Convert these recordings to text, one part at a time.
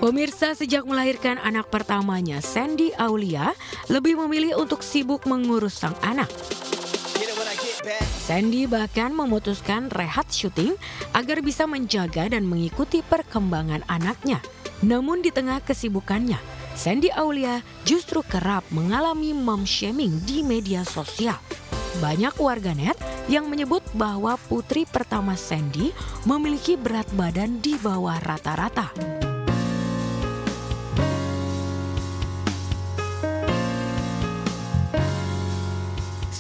Pemirsa, sejak melahirkan anak pertamanya, Sandy Aulia lebih memilih untuk sibuk mengurus sang anak. Sandy bahkan memutuskan rehat syuting agar bisa menjaga dan mengikuti perkembangan anaknya. Namun di tengah kesibukannya, Sandy Aulia justru kerap mengalami mom shaming di media sosial. Banyak warganet yang menyebut bahwa putri pertama Sandy memiliki berat badan di bawah rata-rata.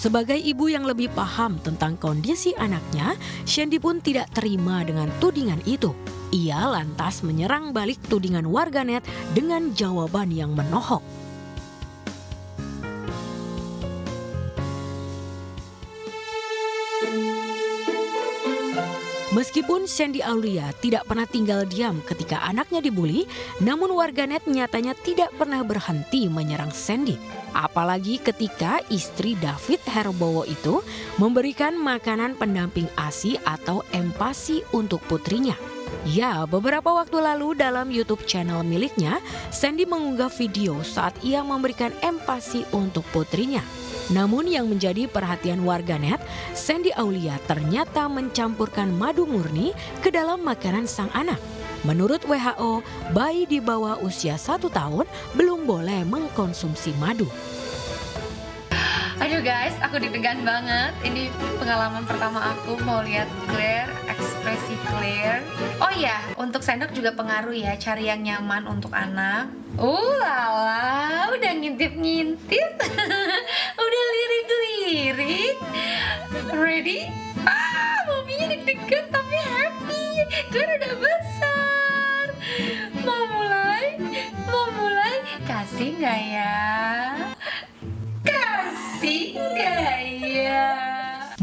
Sebagai ibu yang lebih paham tentang kondisi anaknya, Sandy pun tidak terima dengan tudingan itu. Ia lantas menyerang balik tudingan warganet dengan jawaban yang menohok. Meskipun Sandy Aulia tidak pernah tinggal diam ketika anaknya dibully, namun warganet nyatanya tidak pernah berhenti menyerang Sandy. Apalagi ketika istri David Herbowo itu memberikan makanan pendamping ASI atau empasi untuk putrinya. Ya, beberapa waktu lalu dalam YouTube channel miliknya, Sandy mengunggah video saat ia memberikan empasi untuk putrinya. Namun yang menjadi perhatian warganet, Sandy Aulia ternyata mencampurkan madu murni ke dalam makanan sang anak. Menurut WHO, bayi di bawah usia 1 tahun belum boleh mengkonsumsi madu. Aduh guys, aku deg-degan banget. Ini pengalaman pertama aku mau lihat Claire, ekspresi Claire. Oh iya, untuk sendok juga pengaruh ya, cari yang nyaman untuk anak. Lala, udah ngintip-ngintip. Udah lirik-lirik. Ready? Maminya deg-degan tapi happy. Claire udah besar. Mau mulai? Kasih nggak ya?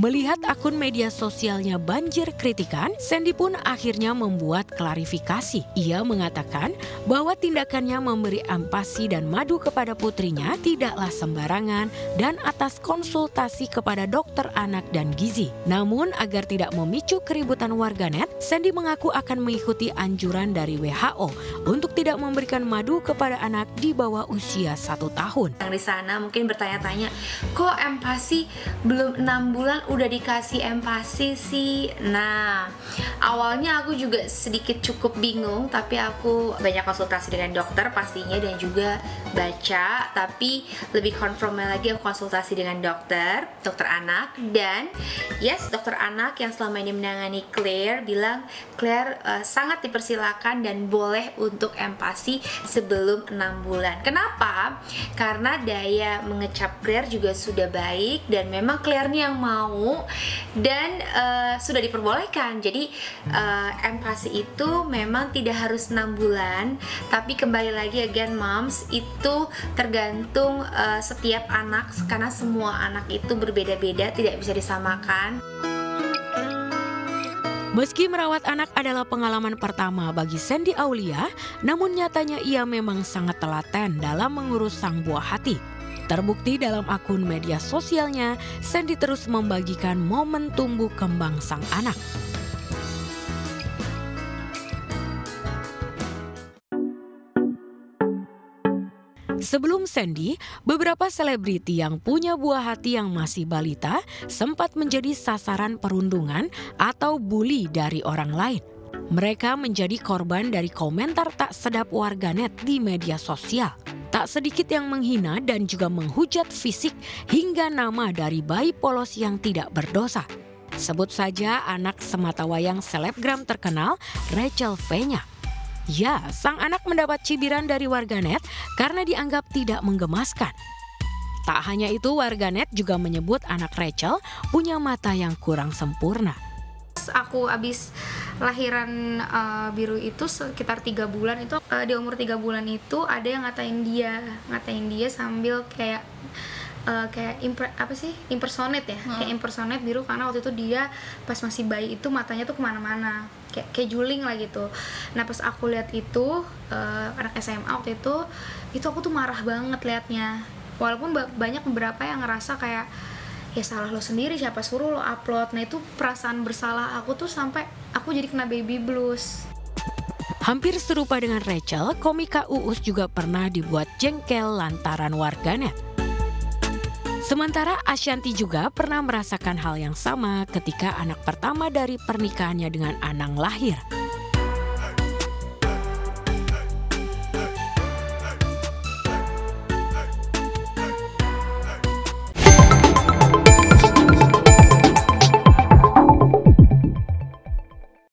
Melihat akun media sosialnya banjir kritikan, Sandy pun akhirnya membuat klarifikasi. Ia mengatakan bahwa tindakannya memberi empasi dan madu kepada putrinya tidaklah sembarangan dan atas konsultasi kepada dokter anak dan gizi. Namun agar tidak memicu keributan warganet, Sandy mengaku akan mengikuti anjuran dari WHO untuk tidak memberikan madu kepada anak di bawah usia 1 tahun. Yang di sana mungkin bertanya-tanya, kok empasi belum 6 bulan udah dikasih empasi sih? Nah, awalnya aku juga sedikit cukup bingung, tapi aku banyak konsultasi dengan dokter pastinya dan juga baca, tapi lebih confirmnya lagi aku konsultasi dengan dokter anak, dan yes, dokter anak yang selama ini menangani Claire bilang Claire sangat dipersilakan dan boleh untuk empasi sebelum 6 bulan. Kenapa? Karena daya mengecap Claire juga sudah baik dan memang Claire-nya yang mau dan sudah diperbolehkan. Jadi empasi itu memang tidak harus 6 bulan, tapi kembali lagi again moms, itu tergantung setiap anak karena semua anak itu berbeda-beda, tidak bisa disamakan. Meski merawat anak adalah pengalaman pertama bagi Sandy Aulia, namun nyatanya ia memang sangat telaten dalam mengurus sang buah hati. Terbukti dalam akun media sosialnya, Sandy terus membagikan momen tumbuh kembang sang anak. Sebelum Sandy, beberapa selebriti yang punya buah hati yang masih balita sempat menjadi sasaran perundungan atau bully dari orang lain. Mereka menjadi korban dari komentar tak sedap warganet di media sosial. Tak sedikit yang menghina dan juga menghujat fisik hingga nama dari bayi polos yang tidak berdosa. Sebut saja anak sematawayang selebgram terkenal Rachel V-nya. Ya, sang anak mendapat cibiran dari warganet karena dianggap tidak menggemaskan. Tak hanya itu, warganet juga menyebut anak Rachel punya mata yang kurang sempurna. Aku abis lahiran Biru itu sekitar 3 bulan itu, di umur 3 bulan itu ada yang ngatain dia sambil kayak impersonate ya, kayak impersonate Biru karena waktu itu dia pas masih bayi itu matanya tuh kemana-mana, kayak juling lah gitu. Nah pas aku lihat itu anak SMA waktu itu aku tuh marah banget liatnya. Walaupun banyak beberapa yang ngerasa kayak ya salah lo sendiri, siapa suruh lo upload. Nah itu perasaan bersalah aku tuh sampai aku jadi kena baby blues. Hampir serupa dengan Rachel, komika Uus juga pernah dibuat jengkel lantaran warganet. Sementara Ashanty juga pernah merasakan hal yang sama ketika anak pertama dari pernikahannya dengan Anang lahir.